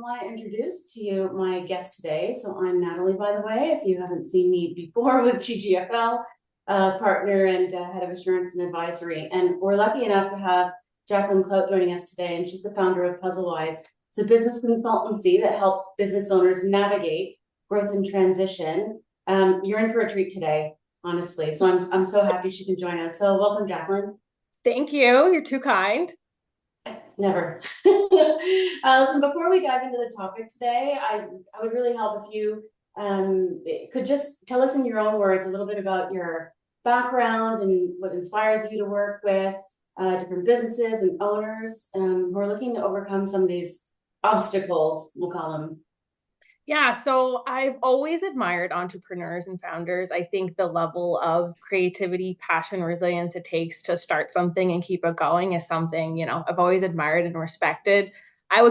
want to introduce to you my guest today. So I'm Natalie, by the way, if you haven't seen me before with GGFL, partner and head of assurance and advisory. And we're lucky enough to have Jacqueline Cloudt joining us today, and she's the founder of PuzzleWise. It's a business consultancy that helps business owners navigate growth and transition. You're in for a treat today, honestly. So I'm so happy she can join us. So welcome, Jacqueline. Thank you. You're too kind. Never. Listen, before we dive into the topic today, I would really help if you could just tell us in your own words a little bit about your background and what inspires you to work with different businesses and owners who are looking to overcome some of these obstacles, we'll call them. Yeah, so I've always admired entrepreneurs and founders. I think the level of creativity, passion, resilience it takes to start something and keep it going is something, I've always admired and respected. I've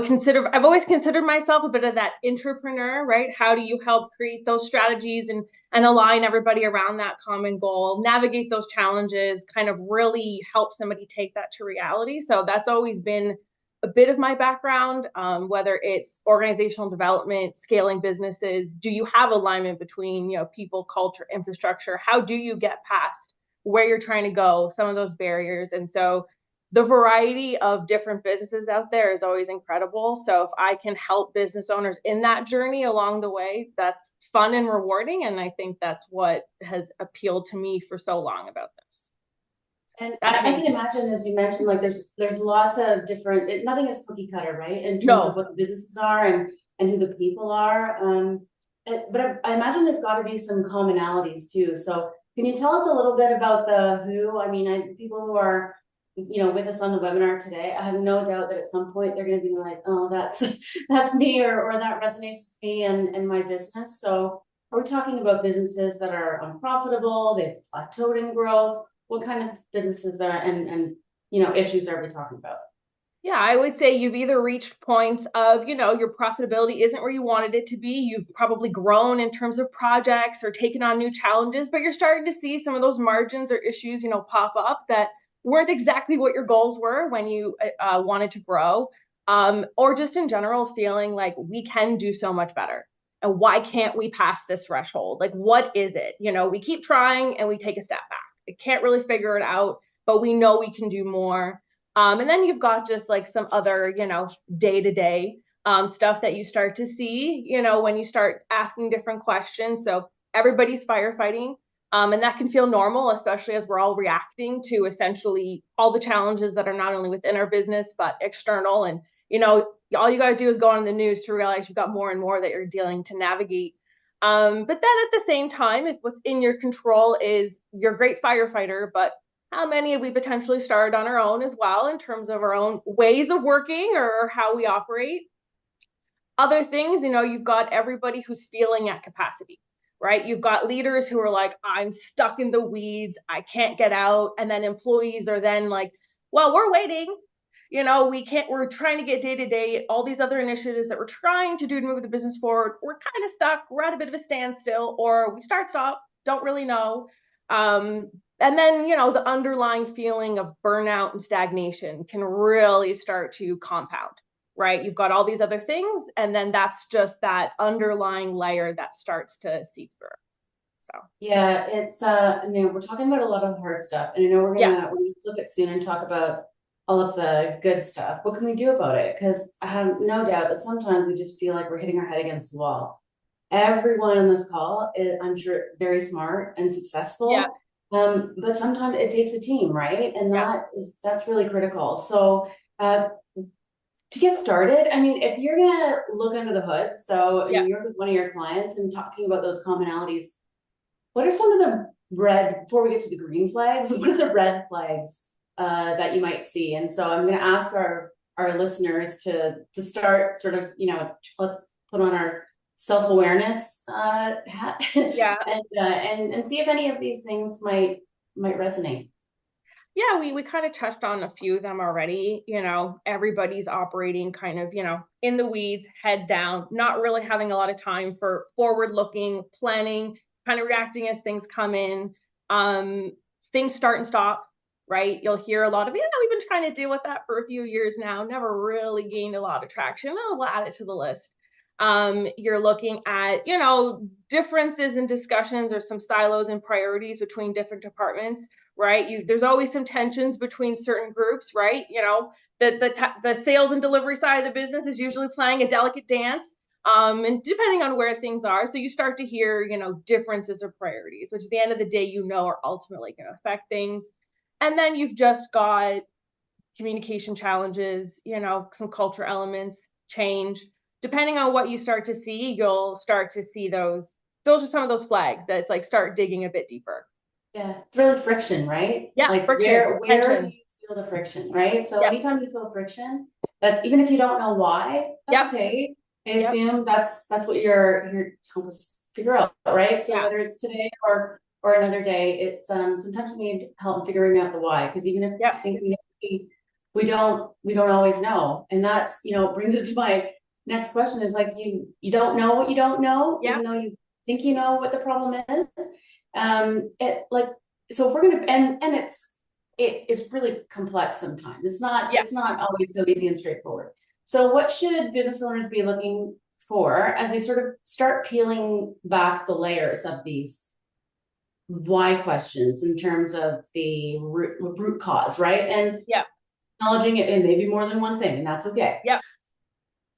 always considered myself a bit of that entrepreneur, right? How do you help create those strategies and align everybody around that common goal, navigate those challenges, kind of really help somebody take that to reality. So that's always been a bit of my background, whether it's organizational development, scaling businesses. Do you have alignment between, people, culture, infrastructure? How do you get past where you're trying to go, some of those barriers? And so the variety of different businesses out there is always incredible. So if I can help business owners in that journey along the way, that's fun and rewarding. And I think that's what has appealed to me for so long about this. And That's I me. can imagine, as you mentioned, like there's lots of different, nothing is cookie cutter, right? In terms of No. what the businesses are and who the people are. But I imagine there's got to be some commonalities too. So can you tell us a little bit about the who? I mean, people who are, with us on the webinar today, I have no doubt that at some point they're going to be like, oh, that's me, or that resonates with me and my business. So are we talking about businesses that are unprofitable? They've plateaued in growth? What kind of businesses are and issues are we talking about? Yeah, I would say you've either reached points of, your profitability isn't where you wanted it to be. You've probably grown in terms of projects or taken on new challenges, but you're starting to see some of those margins or issues, pop up that weren't exactly what your goals were when you wanted to grow. Or just in general, feeling like we can do so much better. And why can't we pass this threshold? Like, what is it? We keep trying and we take a step back. I can't really figure it out, but we know we can do more. And then you've got just like some other, day to day stuff that you start to see, when you start asking different questions. So everybody's firefighting. And that can feel normal, especially as we're all reacting to essentially all the challenges that are not only within our business, but external. And, all you got to do is go on the news to realize you've got more and more that you're dealing to navigate. But then at the same time, if what's in your control is you're a great firefighter, but how many have we potentially started on our own as well in terms of our own ways of working or how we operate? Other things, you've got everybody who's feeling at capacity, right? You've got leaders who are like, I'm stuck in the weeds, I can't get out. And then employees are then like, well, we're waiting. We're trying to get day to day, all these other initiatives that we're trying to do to move the business forward. We're kind of stuck. We're at a bit of a standstill, or we stop, don't really know. And then, the underlying feeling of burnout and stagnation can really start to compound, right? You've got all these other things, and then that's just that underlying layer that starts to seep through. So, Yeah, it's I mean, we're talking about a lot of hard stuff, and I know yeah, we're gonna flip it soon and talk about all of the good stuff. What can we do about it? Because I have no doubt that sometimes we just feel like we're hitting our head against the wall. Everyone on this call is, I'm sure, very smart and yeah, successful. But sometimes it takes a team, right? And yeah, that's really critical. So to get started, I mean, if you're gonna look under the hood, so yeah. and you're with one of your clients and talking about those commonalities, what are some of the red, before we get to the green flags, what are the red flags that you might see? And so I'm gonna ask our listeners to start sort of, let's put on our self-awareness hat Yeah. and see if any of these things might resonate. Yeah, we kind of touched on a few of them already. Everybody's operating kind of, in the weeds, head down, not really having a lot of time for forward looking, planning, kind of reacting as things come in. Things start and stop, right? You'll hear a lot of, we've been trying to deal with that for a few years now, never really gained a lot of traction. Oh, we'll add it to the list. You're looking at, differences in discussions or some silos and priorities between different departments, right? There's always some tensions between certain groups, right? The sales and delivery side of the business is usually playing a delicate dance. And depending on where things are, so you start to hear, differences or priorities, which at the end of the day, are ultimately going to affect things. And then you've just got communication challenges, some culture elements, change. Depending on what you start to see, you'll start to see those are some of those flags that it's like start digging a bit deeper. Yeah, it's really friction, right? Yeah, Like friction, where do tension. you feel the friction, right? So Yep, anytime you feel friction, that's even if you don't know why, that's yep, okay. I yep, assume that's what you're help us figure out, right? So yeah, whether it's today or another day, it's sometimes we need help figuring out the why, because even if yep, we think we don't always know. And that's, brings it to my next question is like you don't know what you don't know, yep, even though you think you know what the problem is. It like so if we're gonna and it's really complex sometimes. yeah. It's not always so easy and straightforward. So what should business owners be looking for as they sort of start peeling back the layers of these why questions in terms of the root cause, right? And Yeah. acknowledging it may be more than one thing, and that's okay. Yep.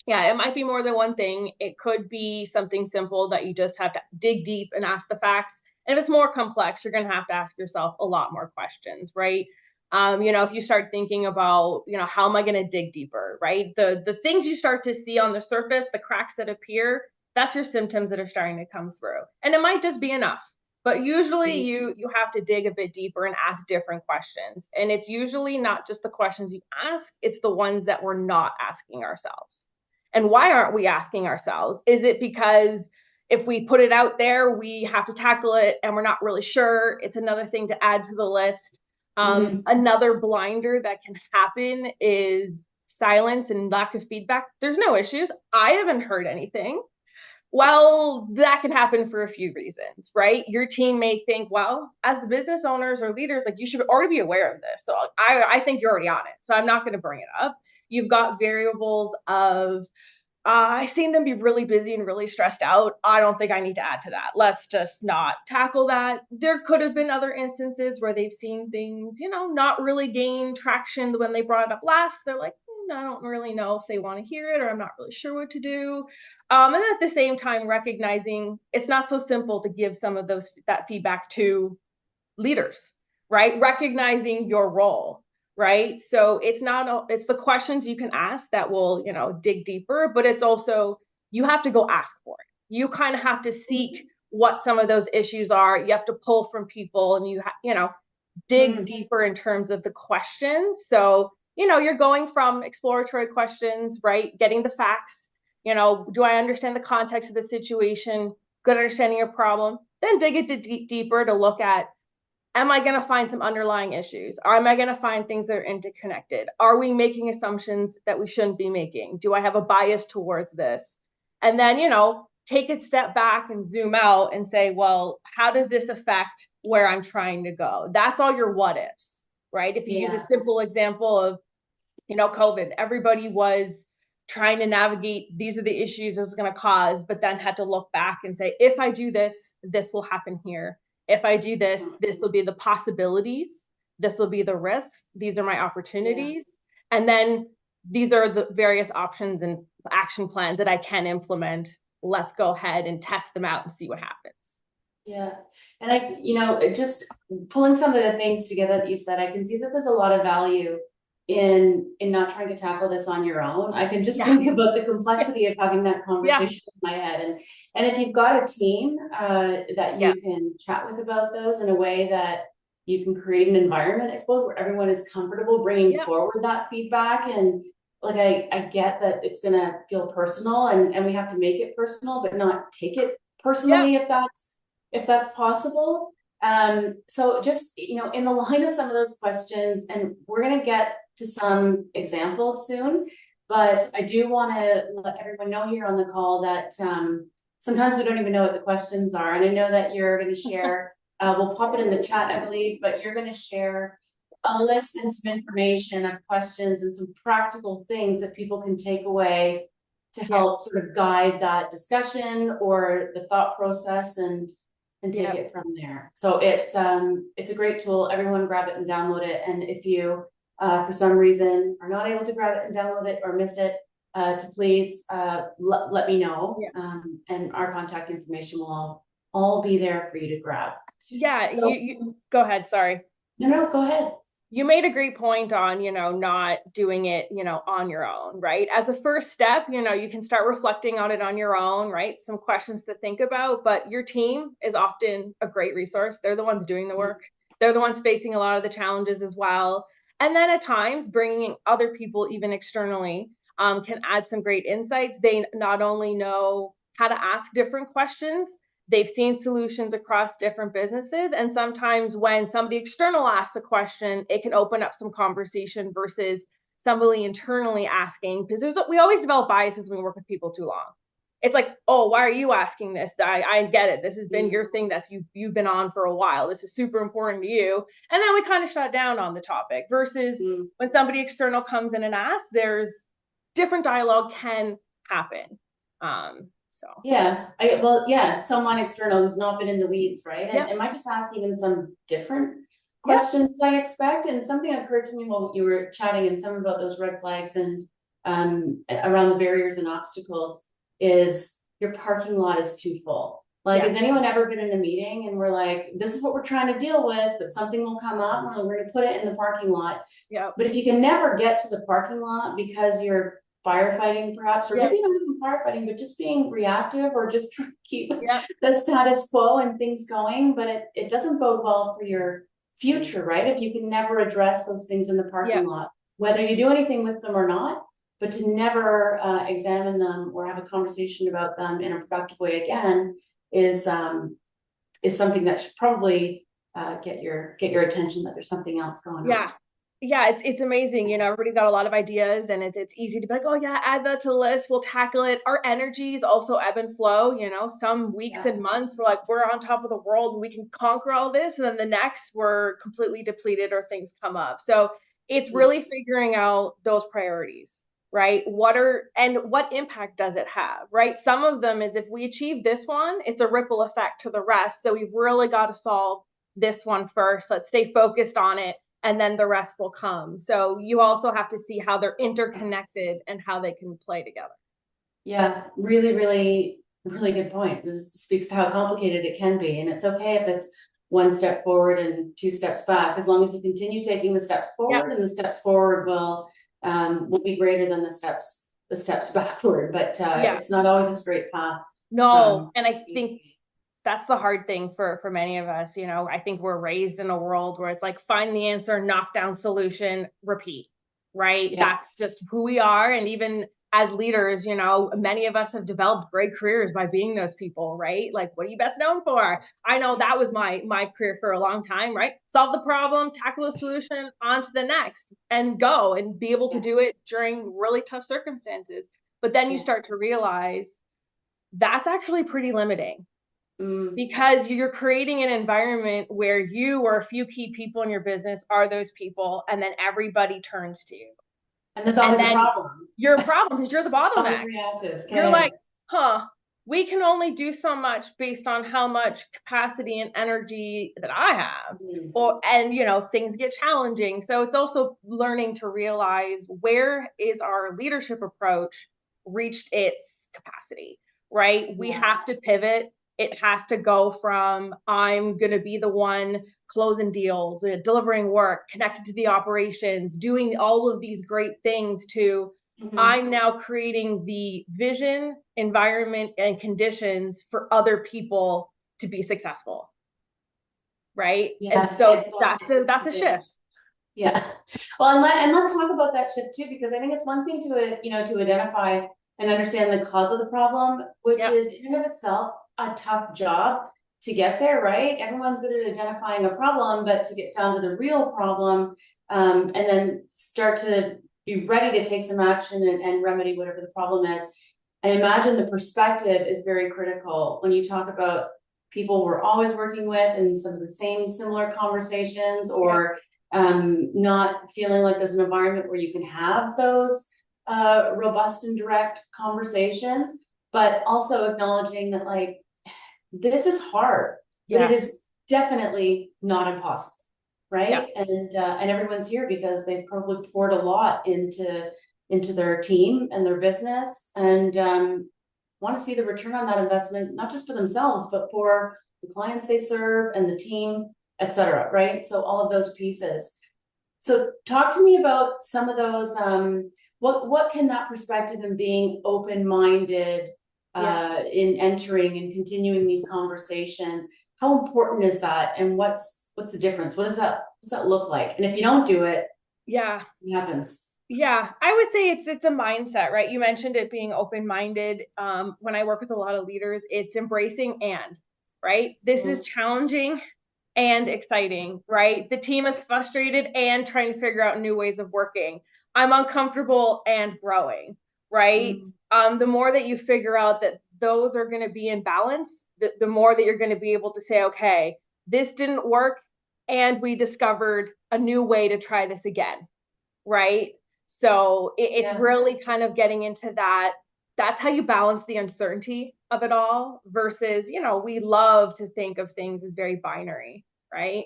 Yeah, it might be more than one thing. It could be something simple that you just have to dig deep and ask the facts. And if it's more complex, you're going to have to ask yourself a lot more questions, right? If you start thinking about, how am I going to dig deeper, right? The things you start to see on the surface, the cracks that appear, that's your symptoms that are starting to come through. And it might just be enough. But usually you have to dig a bit deeper and ask different questions. And it's usually not just the questions you ask, it's the ones that we're not asking ourselves. And why aren't we asking ourselves? Is it because if we put it out there, we have to tackle it and we're not really sure? It's another thing to add to the list. Another blinder that can happen is silence and lack of feedback. There's no issues. I haven't heard anything. Well, that can happen for a few reasons, right? Your team may think, well, as the business owners or leaders, like you should already be aware of this. So I think you're already on it. So I'm not going to bring it up. You've got variables of I've seen them be really busy and really stressed out. I don't think I need to add to that. Let's just not tackle that. There could have been other instances where they've seen things, not really gain traction when they brought it up last. They're like, I don't really know if they want to hear it or I'm not really sure what to do. And at the same time, recognizing it's not so simple to give some of that feedback to leaders, right? Recognizing your role, right? So it's the questions you can ask that will, dig deeper, but it's also, you have to go ask for it. You kind of have to seek what some of those issues are. You have to pull from people and dig deeper in terms of the questions. So, you're going from exploratory questions, right? Getting the facts, do I understand the context of the situation? Good understanding of problem, then dig it deeper to look at, am I going to find some underlying issues? Or am I going to find things that are interconnected? Are we making assumptions that we shouldn't be making? Do I have a bias towards this? And then, take a step back and zoom out and say, well, how does this affect where I'm trying to go? That's all your what ifs, right? If you use a simple example of, COVID, everybody was trying to navigate, these are the issues it was going to cause, but then had to look back and say, if I do this, this will happen here. If I do this, this will be the possibilities. This will be the risks. These are my opportunities. And then these are the various options and action plans that I can implement. Let's go ahead and test them out and see what happens. Yeah. And just pulling some of the things together that you've said, I can see that there's a lot of value in not trying to tackle this on your own. I can just think about the complexity of having that conversation in my head. And if you've got a team that you can chat with about those in a way that you can create an environment, I suppose, where everyone is comfortable bringing forward that feedback. And like, I get that it's going to feel personal and we have to make it personal, but not take it personally if that's possible. So just, in the line of some of those questions, and we're going to get to some examples soon, but I do want to let everyone know here on the call that sometimes we don't even know what the questions are. And I know that you're going to share, we'll pop it in the chat, I believe, but you're going to share a list and some information of questions and some practical things that people can take away to help sort of guide that discussion or the thought process and take it from there. So it's a great tool. Everyone grab it and download it. And if you for some reason are not able to grab it and download it or miss it, to please let me know. And our contact information will all be there for you to grab. So, you go ahead. Sorry. No, go ahead. You made a great point on, not doing it, on your own, right? As a first step, you can start reflecting on it on your own, right? Some questions to think about, but your team is often a great resource. They're the ones doing the work. They're the ones facing a lot of the challenges as well. And then at times bringing other people, even externally, can add some great insights. They not only know how to ask different questions, they've seen solutions across different businesses. And sometimes when somebody external asks a question, it can open up some conversation versus somebody internally asking, because we always develop biases when we work with people too long. It's like, oh, why are you asking this? I get it. This has been your thing that's you've been on for a while. This is super important to you. And then we kind of shut down on the topic versus when somebody external comes in and asks, there's different dialogue can happen. So someone external who's not been in the weeds, right? And might just ask even some different questions I expect. And something occurred to me while you were chatting and some about those red flags and around the barriers and obstacles is your parking lot is too full. Like, has anyone ever been in a meeting and we're like, this is what we're trying to deal with, but something will come up and we're going to put it in the parking lot. But if you can never get to the parking lot because you're firefighting perhaps, or maybe not even firefighting, but just being reactive or just trying to keep the status quo and things going, but it doesn't bode well for your future, right? If you can never address those things in the parking lot, whether you do anything with them or not, but to never examine them or have a conversation about them in a productive way again is something that should probably get your attention, that there's something else going on. It's amazing. Everybody's got a lot of ideas and it's easy to be like, oh yeah, add that to the list. We'll tackle it. Our energies also ebb and flow. Some weeks and months we're like, we're on top of the world and we can conquer all this. And then the next we're completely depleted or things come up. So it's really figuring out those priorities, right? What impact does it have, right? Some of them is if we achieve this one, it's a ripple effect to the rest. So we've really got to solve this one first. Let's stay focused on it. And then the rest will come. So you also have to see how they're interconnected and how they can play together. Yeah, really, really, really good point. This speaks to how complicated it can be. And it's okay if it's one step forward and two steps back, as long as you continue taking the steps forward, and the steps forward will be greater than the steps backward. But it's not always a straight path. No, and I think that's the hard thing for many of us. I think we're raised in a world where it's like, find the answer, knock down solution, repeat, right? That's just who we are. And even as leaders, many of us have developed great careers by being those people, right? Like, what are you best known for? I know that was my career for a long time, right? Solve the problem, tackle the solution, on to the next, and go and be able to do it during really tough circumstances. But then you start to realize that's actually pretty limiting. Because you're creating an environment where you or a few key people in your business are those people, and then everybody turns to you. And that's always a problem. You're a problem because you're the bottleneck. You're like, we can only do so much based on how much capacity and energy that I have. And things get challenging. So it's also learning to realize, where is our leadership approach reached its capacity, right? We have to pivot. It has to go from, I'm going to be the one closing deals, delivering work, connected to the operations, doing all of these great things, to I'm now creating the vision, environment, and conditions for other people to be successful. Right. And so that's a shift. Yeah. Well, and let's talk about that shift too, because I think it's one thing to identify and understand the cause of the problem, which is in and of itself a tough job to get there, right? Everyone's good at identifying a problem, but to get down to the real problem, and then start to be ready to take some action and remedy whatever the problem is. I imagine the perspective is very critical when you talk about people we're always working with and some of the same similar conversations, or not feeling like there's an environment where you can have those robust and direct conversations, but also acknowledging that like this is hard, but it Yeah. is definitely not impossible, Yeah. right? And everyone's here because they've probably poured a lot into their team and their business, and want to see the return on that investment, not just for themselves, but for the clients they serve and the team, etc. Right? So all of those pieces. So talk to me about some of those. What can that perspective and being open-minded Yeah. in entering and continuing these conversations? How important is that? And what's the difference? What's that look like? And if you don't do it, Yeah. what happens? Yeah, I would say it's a mindset, right? You mentioned it being open-minded. When I work with a lot of leaders, it's embracing and, right? This is Mm, challenging and exciting, right? The team is frustrated and trying to figure out new ways of working. I'm uncomfortable and growing, right? mm, The more that you figure out that those are going to be in balance, the more that you're going to be able to say, okay, this didn't work, and we discovered a new way to try this again, right? So it's yeah, really kind of getting into that. That's how you balance the uncertainty of it all versus, we love to think of things as very binary, right?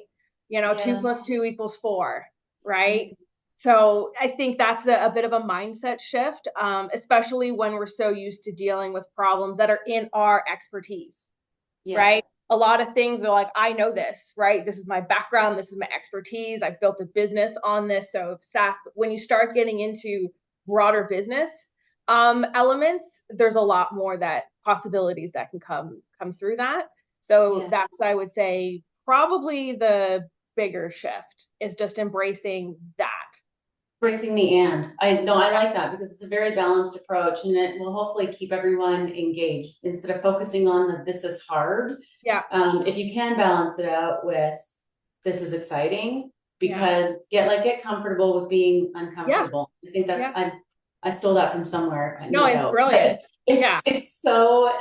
Two yeah, plus two equals four, right? mm, So I think that's a bit of a mindset shift, especially when we're so used to dealing with problems that are in our expertise, yeah, right? A lot of things are like, I know this, right? This is my background. This is my expertise. I've built a business on this. So staff, when you start getting into broader business elements, there's a lot more that possibilities that can come through that. So yeah. that's, I would say, probably the bigger shift is just embracing that. Bracing the and. I Yeah. like that because it's a very balanced approach and it will hopefully keep everyone engaged instead of focusing on that this is hard. Yeah. If you can balance it out with this is exciting, Yeah. because get comfortable with being Yeah. uncomfortable. I think that's Yeah. I stole that from somewhere, No, no it's doubt. brilliant. But Yeah. it's so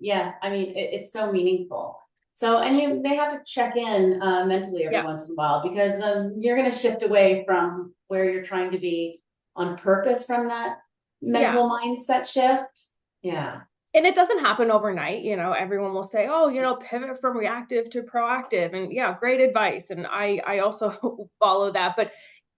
yeah, I mean it's so meaningful. So, and you may have to check in mentally every Yeah. once in a while because you're going to shift away from where you're trying to be on purpose from that Yeah. mental mindset shift. Yeah. And it doesn't happen overnight. Everyone will say, oh, pivot from reactive to proactive. And yeah, great advice. And I also follow that, but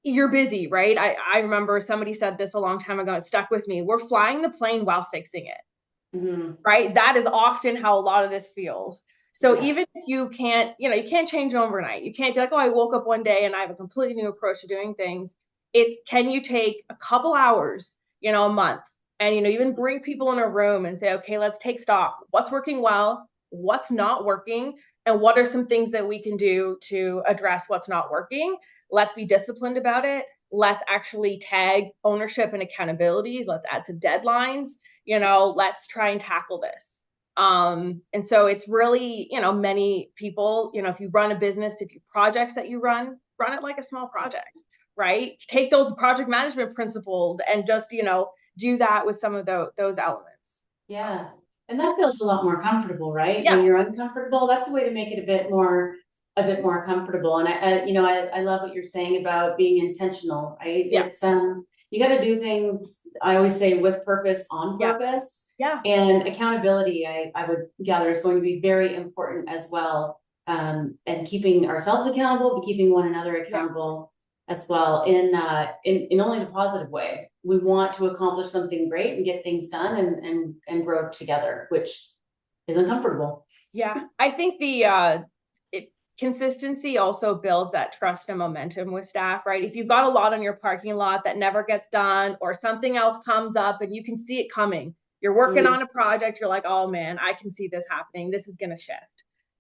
you're busy, right? I remember somebody said this a long time ago. It stuck with me. We're flying the plane while fixing it, Hmm. right? That is often how a lot of this feels. So Yeah. even if you can't, you can't change overnight. You can't be like, oh, I woke up one day and I have a completely new approach to doing things. It's, can you take a couple hours, a month, and even bring people in a room and say, okay, let's take stock. What's working well? What's not working? And what are some things that we can do to address what's not working? Let's be disciplined about it. Let's actually tag ownership and accountabilities. Let's add some deadlines. Let's try and tackle this. And so it's really, many people, if you run a business, if you projects that you run it like a small project, right? Take those project management principles and just, do that with some of those elements. So Yeah. And that feels a lot more comfortable, right? When yeah, you're uncomfortable, that's a way to make it a bit more comfortable. And I love what you're saying about being intentional, right? yeah, You got to do things, I always say with purpose, on yeah, purpose. yeah, And accountability, I would gather is going to be very important as well. And keeping ourselves accountable, but keeping one another yeah. accountable as well in only the positive way. We want to accomplish something great and get things done and grow together, which is uncomfortable. Yeah, I think the consistency also builds that trust and momentum with staff, right? If you've got a lot on your parking lot that never gets done, or something else comes up and you can see it coming, you're working Mhm. on a project, you're like, oh man, I can see this happening. This is going to shift.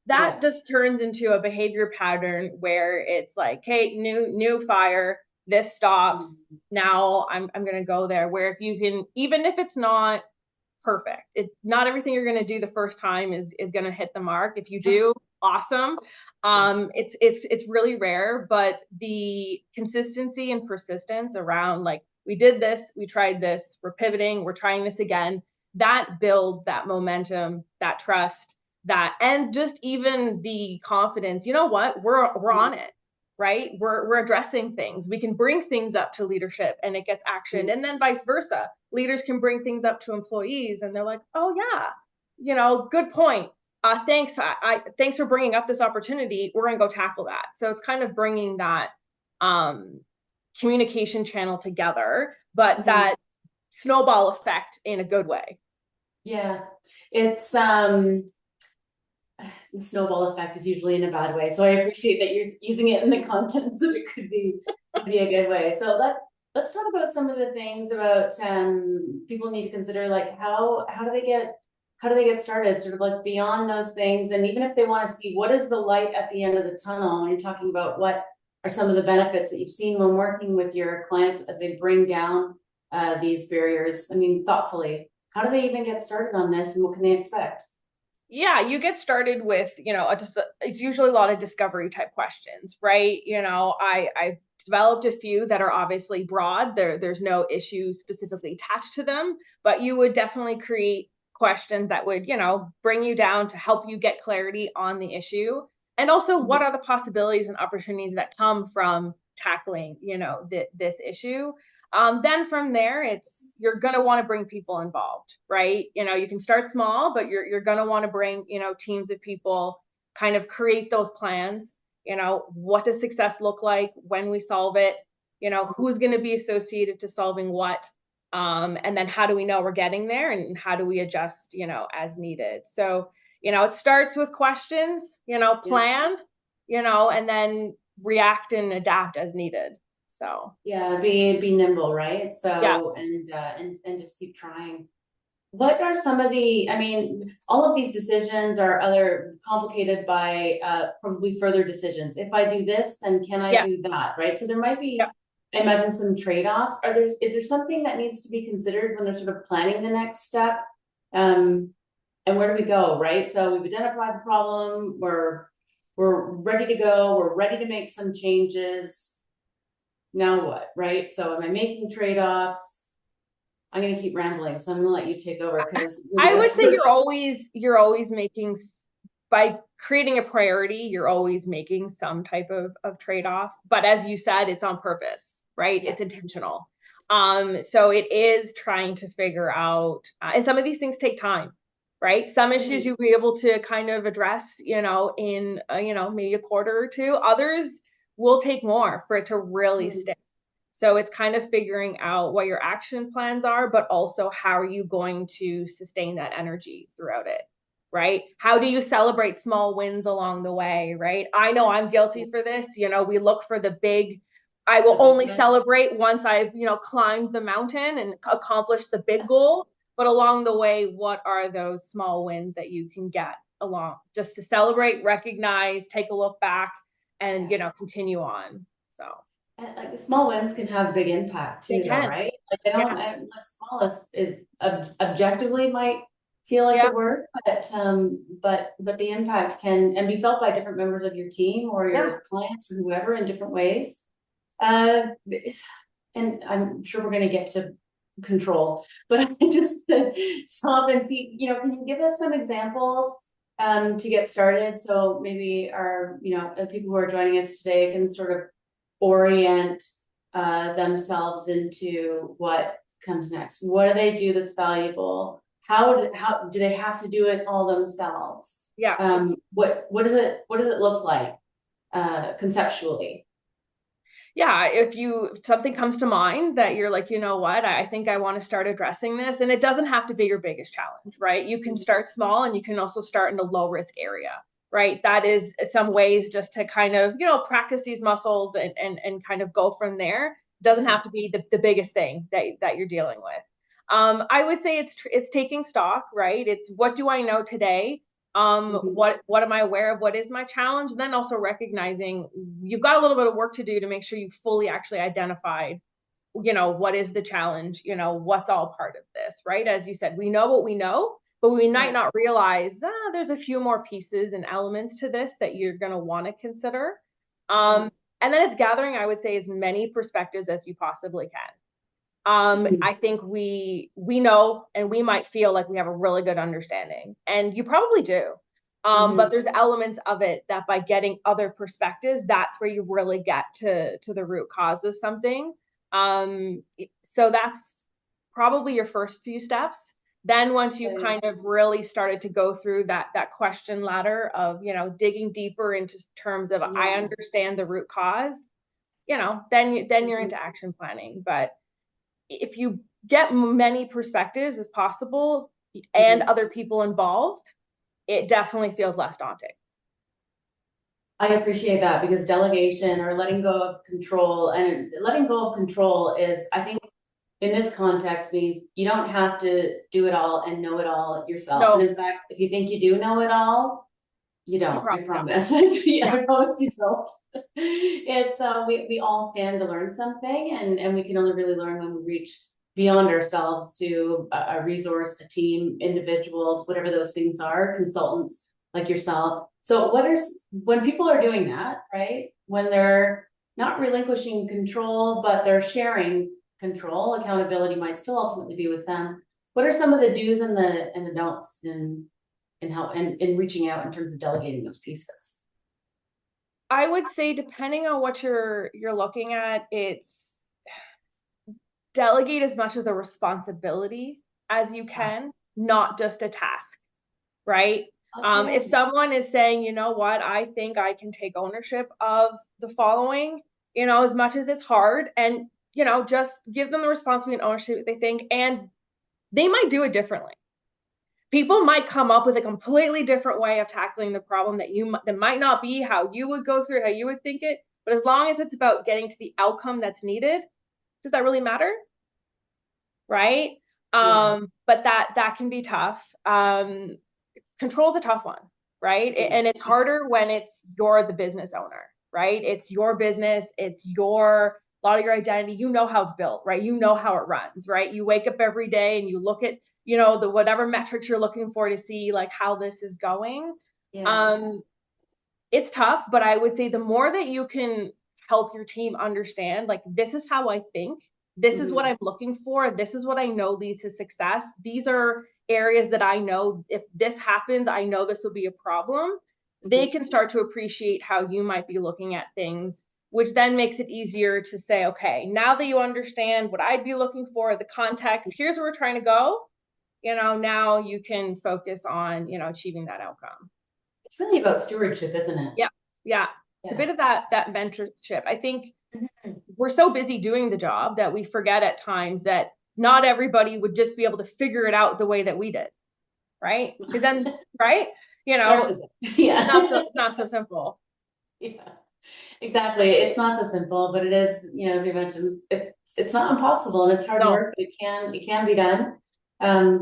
That Yeah. just turns into a behavior pattern where it's like, hey, new fire, this stops. Mhm. Now I'm going to go there. Where if you can, even if it's not perfect. Not everything you're going to do the first time is going to hit the mark. If you do, awesome. Yeah. It's really rare, but the consistency and persistence around like we did this, we tried this, we're pivoting, we're trying this again. That builds that momentum, that trust, that and just even the confidence. You know what? We're on it. right? We're addressing things. We can bring things up to leadership and it gets actioned, and then vice versa. Leaders can bring things up to employees and they're like, oh yeah, good point. Thanks. Thanks for bringing up this opportunity. We're going to go tackle that. So it's kind of bringing that um, communication channel together, but that snowball effect in a good way. Yeah, it's the snowball effect is usually in a bad way. So I appreciate that you're using it in the context that it could be a good way. So let's talk about some of the things about people need to consider, like how do they get started, sort of like beyond those things, and even if they want to see what is the light at the end of the tunnel when you're talking about what are some of the benefits that you've seen when working with your clients as they bring down these barriers. I mean, thoughtfully, how do they even get started on this, and what can they expect? Yeah, you get started with, it's usually a lot of discovery type questions, right? I've developed a few that are obviously broad. There's no issue specifically attached to them, but you would definitely create questions that would, bring you down to help you get clarity on the issue. And also, what are the possibilities and opportunities that come from tackling, this issue? Then from there, you're going to want to bring people involved, right? You can start small, but you're going to want to bring, teams of people, kind of create those plans. What does success look like when we solve it? Who's going to be associated to solving what? And then how do we know we're getting there, and how do we adjust, as needed? So, it starts with questions, plan, and then react and adapt as needed. So Yeah, be nimble, right? yeah, So and just keep trying. What are some of the, I mean, all of these decisions are other complicated by probably further decisions. If I do this, then can I yeah, do that, right? So there might yeah. be, I imagine, some trade-offs. Is there something that needs to be considered when they're sort of planning the next step? Um, and where do we go, right? So we've identified the problem, we're ready to go, we're ready to make some changes. Now what, right? So am I making trade-offs? I'm going to keep rambling, so I'm going to let you take over because you're the I would best say person. you're always making, by creating a priority, you're always making some type of trade-off. But as you said, it's on purpose, right? Yeah. It's intentional. So it is trying to figure out, and some of these things take time, right? Some issues you'll be able to kind of address, in maybe a quarter or two. Others will take more for it to really Mm-hmm. stick. So it's kind of figuring out what your action plans are, but also how are you going to sustain that energy throughout it, right? How do you celebrate small wins along the way, right? I know I'm guilty for this. We look for the big, I will The big only one. celebrate once I've, climbed the mountain and accomplished the big goal. But along the way, what are those small wins that you can get along just to celebrate, recognize, take a look back, and, Yeah. continue on. So And like the small wins can have big impact they too, though, can. right? Like Yeah. like small is objectively might feel like Yeah. the word, but the impact can and be felt by different members of your team or Yeah. your clients or whoever in different ways. And I'm sure we're going to get to control, but I just stop and see, can you give us some examples to get started? So maybe our, the people who are joining us today can sort of orient themselves into what comes next. What do they do that's valuable? How do they have to do it all themselves? Yeah. What does it look like conceptually? Yeah. If something comes to mind that you're like, you know what, I think I want to start addressing this, and it doesn't have to be your biggest challenge, right? You can start small, and you can also start in a low risk area, right? That is some ways just to kind of, practice these muscles and kind of go from there. Doesn't Yeah. have to be the biggest thing that you're dealing with. I would say it's taking stock, right? It's what do I know today? Mhm. What am I aware of? What is my challenge? And then also recognizing you've got a little bit of work to do to make sure you fully actually identified, what is the challenge, what's all part of this, right? As you said, we know what we know, but we might Yeah. not realize there's a few more pieces and elements to this that you're going to want to consider. Yeah. And then it's gathering, I would say, as many perspectives as you possibly can. Mhm. I think we know, and we might feel like we have a really good understanding, and you probably do. But there's elements of it that by getting other perspectives, that's where you really get to the root cause of something. So that's probably your first few steps. Then once you've kind of really started to go through that question ladder of, digging deeper into terms of, I understand the root cause, then you're into action planning. But if you get many perspectives as possible and other people involved, it definitely feels less daunting. I appreciate that, because delegation or letting go of control, and letting go of control is, I think, in this context, means you don't have to do it all and know it all yourself. No. And in fact, if you think you do know it all, you don't. I promise. I promise you don't. It's we all stand to learn something, and we can only really learn when we reach beyond ourselves to a resource, a team, individuals, whatever those things are, consultants like yourself. So when people are doing that, right? When they're not relinquishing control, but they're sharing control, accountability might still ultimately be with them. What are some of the do's and the don'ts in reaching out in terms of delegating those pieces? I would say, depending on what you're looking at, it's delegate as much of the responsibility as you can, not just a task, right? Okay. If someone is saying, you know what, I think I can take ownership of the following, as much as it's hard, and, just give them the responsibility and ownership they think, and they might do it differently. People might come up with a completely different way of tackling the problem that might not be how you would go through it, how you would think it. But as long as it's about getting to the outcome that's needed, does that really matter? Right? But that can be tough. Control is a tough one, right? And it's harder when you're the business owner, right? It's your business, it's a lot of your identity. You know how it's built, right? You know how it runs, right? You wake up every day and you look at, the whatever metrics you're looking for to see like how this is going. It's tough, but I would say the more that you can help your team understand, like, this is how I think, this is what I'm looking for, this is what I know leads to success, these are areas that I know if this happens, I know this will be a problem, they can start to appreciate how you might be looking at things, which then makes it easier to say, okay, now that you understand what I'd be looking for, the context, here's where we're trying to go, now you can focus on, achieving that outcome. It's really about stewardship, isn't it? Yeah. It's a bit of that mentorship. I think we're so busy doing the job that we forget at times that not everybody would just be able to figure it out the way that we did, right? Because then, right? It's not so simple. Yeah, exactly. It's not so simple, but it is, as you mentioned, it's not impossible, and it's hard work, but it can be done.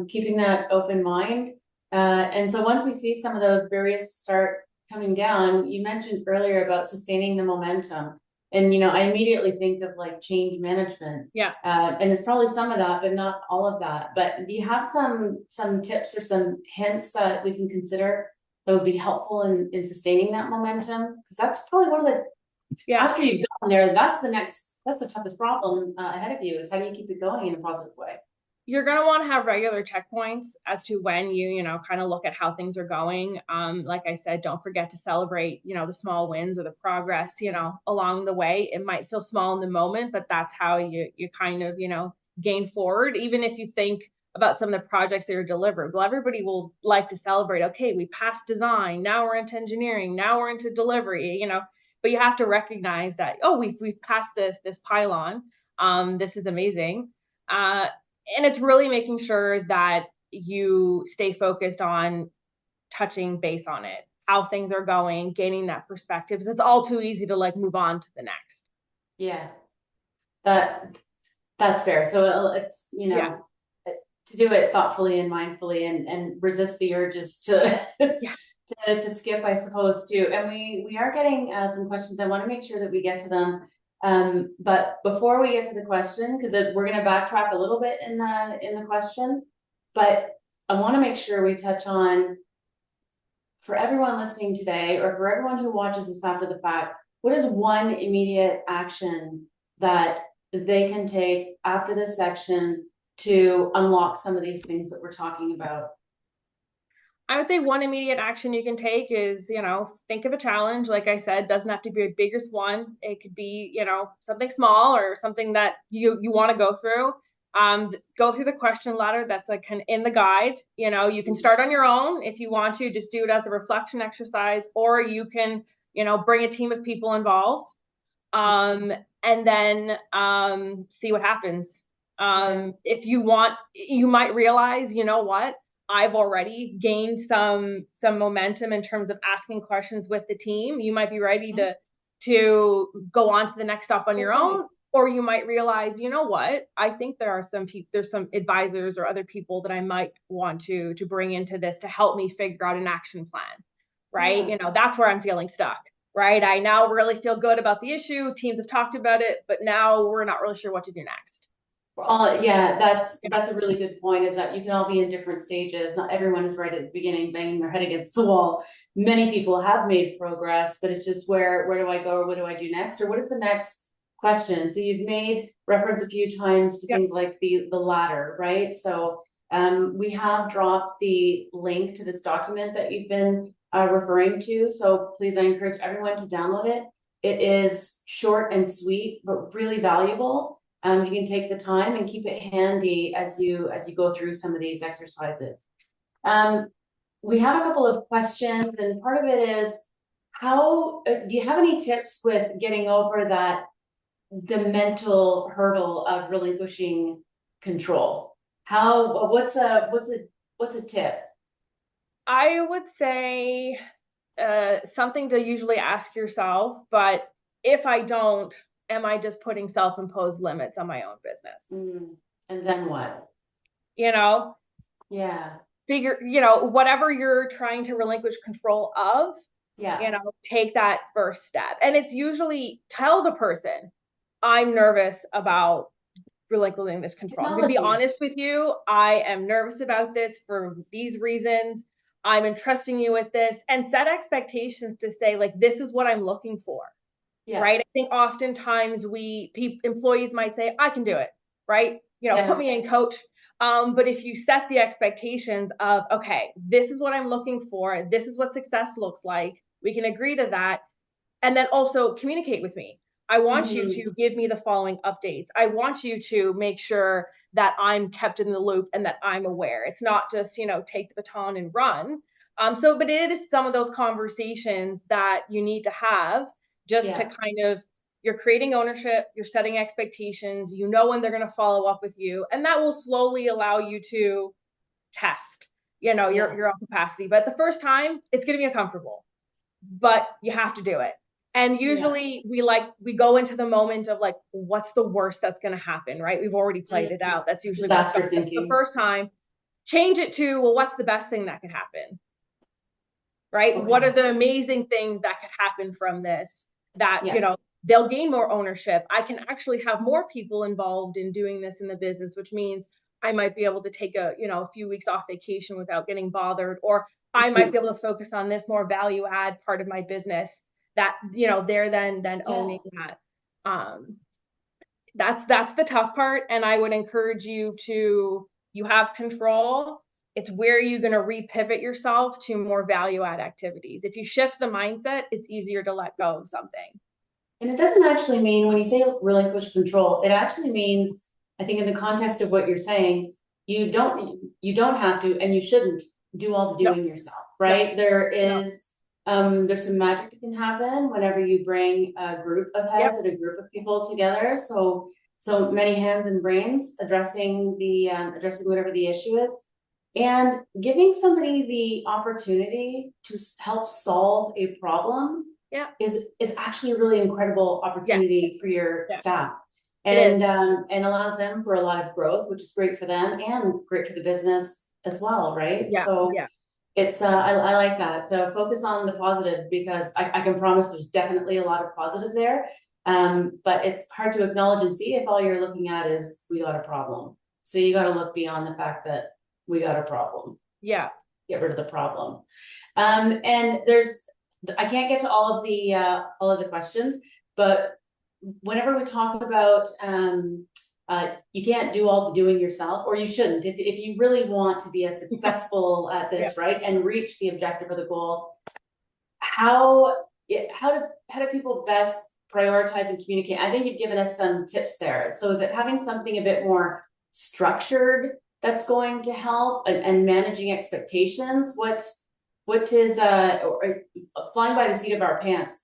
Keeping that open mind. And so once we see some of those barriers start coming down, you mentioned earlier about sustaining the momentum. And, I immediately think of like change management. And it's probably some of that, but not all of that. But do you have some tips or some hints that we can consider that would be helpful in sustaining that momentum? Because that's probably one of the, after you've gotten there, that's the toughest problem ahead of you, is how do you keep it going in a positive way? You're going to want to have regular checkpoints as to when you kind of look at how things are going. Like I said, don't forget to celebrate, the small wins or the progress, along the way. It might feel small in the moment, but that's how you kind of, gain forward. Even if you think about some of the projects that are delivered, well, everybody will like to celebrate. Okay, we passed design. Now we're into engineering. Now we're into delivery, but you have to recognize that, oh, we've passed this pylon. This is amazing. And it's really making sure that you stay focused on touching base on it, how things are going, gaining that perspective. Because it's all too easy to like move on to the next. Yeah, that's fair. So it's, to do it thoughtfully and mindfully, and resist the urges to to skip, I suppose, too. And we are getting some questions. I want to make sure that we get to them. But before we get to the question, because we're going to backtrack a little bit in the question, but I want to make sure we touch on, for everyone listening today, or for everyone who watches this after the fact, what is one immediate action that they can take after this section to unlock some of these things that we're talking about? I would say one immediate action you can take is, think of a challenge. Like I said, doesn't have to be a biggest one. It could be, something small or something that you want to go through. Go through the question ladder that's like in the guide. You can start on your own if you want to, just do it as a reflection exercise, or you can, bring a team of people involved. And then see what happens. If you want, you might realize, you know what? I've already gained some momentum in terms of asking questions with the team. You might be ready to go on to the next stop on your own, or you might realize, you know what? I think there's some advisors or other people that I might want to bring into this to help me figure out an action plan, right? Yeah. That's where I'm feeling stuck, right? I now really feel good about the issue. Teams have talked about it, but now we're not really sure what to do next. Yeah, that's a really good point, is that you can all be in different stages. Not everyone is right at the beginning, banging their head against the wall. Many people have made progress, but it's just where do I go, or what do I do next, or what is the next question? So you've made reference a few times to things like the ladder, right? So we have dropped the link to this document that you've been referring to. So please, I encourage everyone to download it. It is short and sweet, but really valuable. You can take the time and keep it handy as you go through some of these exercises. We have a couple of questions, and part of it is, how do you have any tips with getting over the mental hurdle of relinquishing control? What's a tip? I would say something to usually ask yourself, but if I don't, am I just putting self-imposed limits on my own business? And then what? Yeah. Figure, whatever you're trying to relinquish control of, take that first step. And it's usually tell the person, I'm nervous about relinquishing this control. I'm going to be honest with you. I am nervous about this for these reasons. I'm entrusting you with this, and set expectations to say, like, this is what I'm looking for. Yeah. Right. I think oftentimes employees might say, I can do it. Right. Put me in, coach. But if you set the expectations of, okay, this is what I'm looking for, this is what success looks like, we can agree to that. And then also communicate with me. I want you to give me the following updates. I want you to make sure that I'm kept in the loop and that I'm aware. It's not just, take the baton and run. But it is some of those conversations that you need to have just to kind of, you're creating ownership, you're setting expectations, when they're going to follow up with you. And that will slowly allow you to test, your own capacity. But the first time, it's going to be uncomfortable, but you have to do it. And usually we go into the moment of like, what's the worst that's going to happen, right? We've already played it out. That's usually that's the first time. Change it to, well, what's the best thing that could happen? Right? Okay. What are the amazing things that could happen from this that, they'll gain more ownership. I can actually have more people involved in doing this in the business, which means I might be able to take a few weeks off vacation without getting bothered, or I might be able to focus on this more value add part of my business that, they're then owning that. That's the tough part. And I would encourage you have control. It's where you're going to repivot yourself to more value add activities. If you shift the mindset, it's easier to let go of something. And it doesn't actually mean, when you say relinquish control, it actually means, I think in the context of what you're saying, you don't have to, and you shouldn't do all the doing yourself, right? There is, there's some magic that can happen whenever you bring a group of heads and a group of people together. So many hands and brains addressing whatever the issue is, and giving somebody the opportunity to help solve a problem is actually a really incredible opportunity for your staff, and allows them for a lot of growth, which is great for them and great for the business as well, right? It's I like that. So focus on the positive, because I can promise there's definitely a lot of positive there, but it's hard to acknowledge and see if all you're looking at is, we got a problem. So you got to look beyond the fact that we got a problem. Get rid of the problem. And I can't get to all of the questions, but whenever we talk about You can't do all the doing yourself, or you shouldn't. If you really want to be as successful at this, Yeah. right, and reach the objective or the goal, how do people best prioritize and communicate? I think you've given us some tips there. So is it having something a bit more structured that's going to help, and managing expectations? What is or flying by the seat of our pants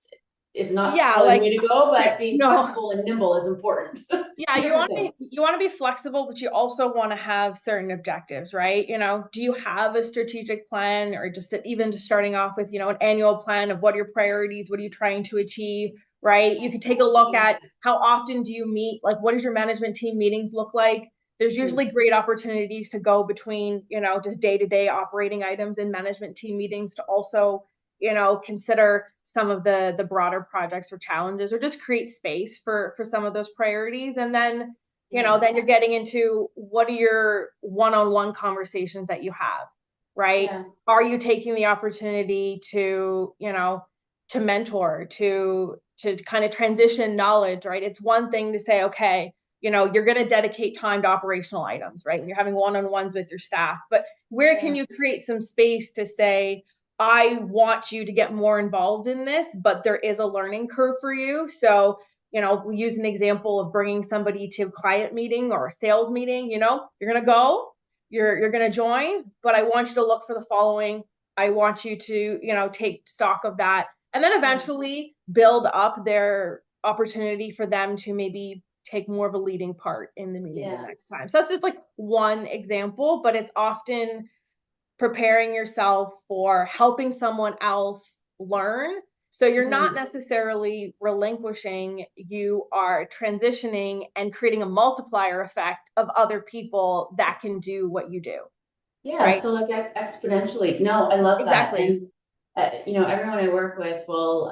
is not Yeah, probably the like way to go, but being no. flexible and nimble is important. Yeah, Two different things. you want to be flexible, but you also want to have certain objectives, right? Do you have a strategic plan, or even just starting off with, an annual plan of what are your priorities, what are you trying to achieve, right? You could take a look at how often do you meet, like what does your management team meetings look like? There's usually great opportunities to go between, just day-to-day operating items and management team meetings to also, consider some of the broader projects or challenges, or just create space for some of those priorities. And then, then you're getting into what are your one-on-one conversations that you have, right? Yeah. Are you taking the opportunity to, to mentor, to kind of transition knowledge, right? It's one thing to say, okay, you're going to dedicate time to operational items, right? And you're having one-on-ones with your staff, but where can you create some space to say, I want you to get more involved in this, but there is a learning curve for you. So, we use an example of bringing somebody to a client meeting or a sales meeting. You're going to go, you're going to join, but I want you to look for the following. I want you to, take stock of that, and then eventually build up their opportunity for them to maybe take more of a leading part in the meeting the next time. So that's just like one example, but it's often preparing yourself for helping someone else learn. So you're not necessarily relinquishing, you are transitioning and creating a multiplier effect of other people that can do what you do. Yeah, Right? so like exponentially. No, I love that. Exactly. And everyone I work with will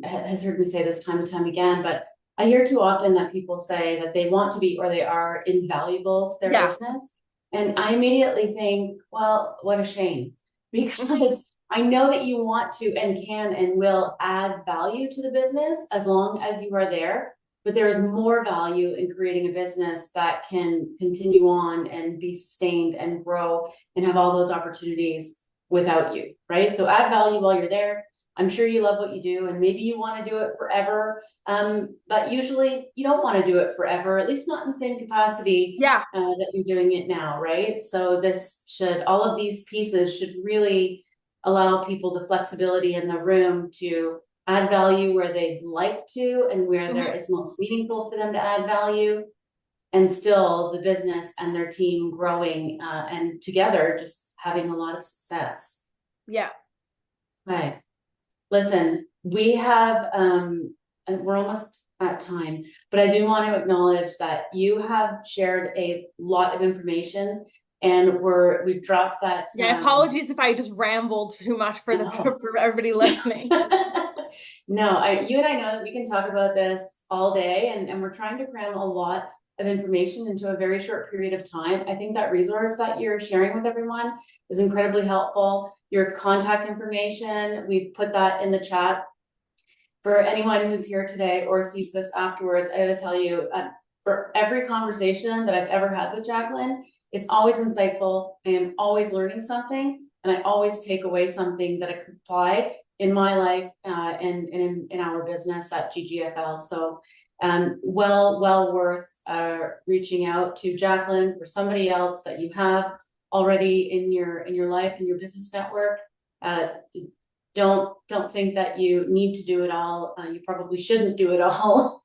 has heard me say this time and time again, but I hear too often that people say that they want to be, or they are invaluable to their Yeah. business. And I immediately think, well, what a shame, because I know that you want to and can and will add value to the business as long as you are there. But there is more value in creating a business that can continue on and be sustained and grow and have all those opportunities without you, right? So add value while you're there. I'm sure you love what you do, and maybe you want to do it forever. But usually you don't want to do it forever, at least not in the same capacity that you're doing it now, right? So all of these pieces should really allow people the flexibility in the room to add value where they'd like to, and where it's most meaningful for them to add value, and still the business and their team growing and together just having a lot of success. Yeah. Okay. Listen, we have, we're almost at time, but I do want to acknowledge that you have shared a lot of information, and we've dropped that. Yeah. Apologies if I just rambled too much for everybody listening. No, you and I know that we can talk about this all day, and we're trying to cram a lot of information into a very short period of time. I think that resource that you're sharing with everyone is incredibly helpful. Your contact information, we've put that in the chat. For anyone who's here today or sees this afterwards, I gotta tell you, for every conversation that I've ever had with Jacqueline, it's always insightful. I am always learning something, and I always take away something that I could apply in my life and in our business at GGFL. So well worth reaching out to Jacqueline or somebody else that you have already in your life, in your business network. Don't think that you need to do it all. You probably shouldn't do it all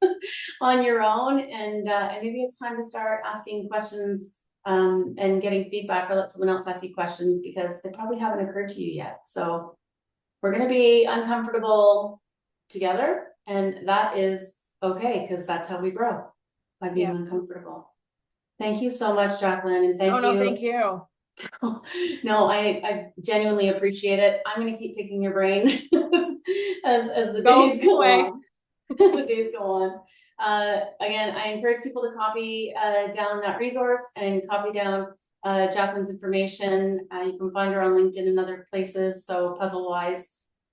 on your own, and maybe it's time to start asking questions and getting feedback, or let someone else ask you questions, because they probably haven't occurred to you yet. So we're going to be uncomfortable together, and that is okay, because that's how we grow, by being uncomfortable. Thank you so much, Jacqueline, and thank you. Thank you. No, I genuinely appreciate it. I'm going to keep picking your brain as the days go on. As the days go on. Again, I encourage people to copy down that resource and copy down Jacqueline's information. You can find her on LinkedIn and other places, so puzzle-wise.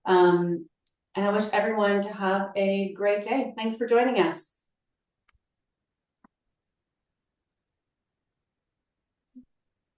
And I wish everyone to have a great day. Thanks for joining us.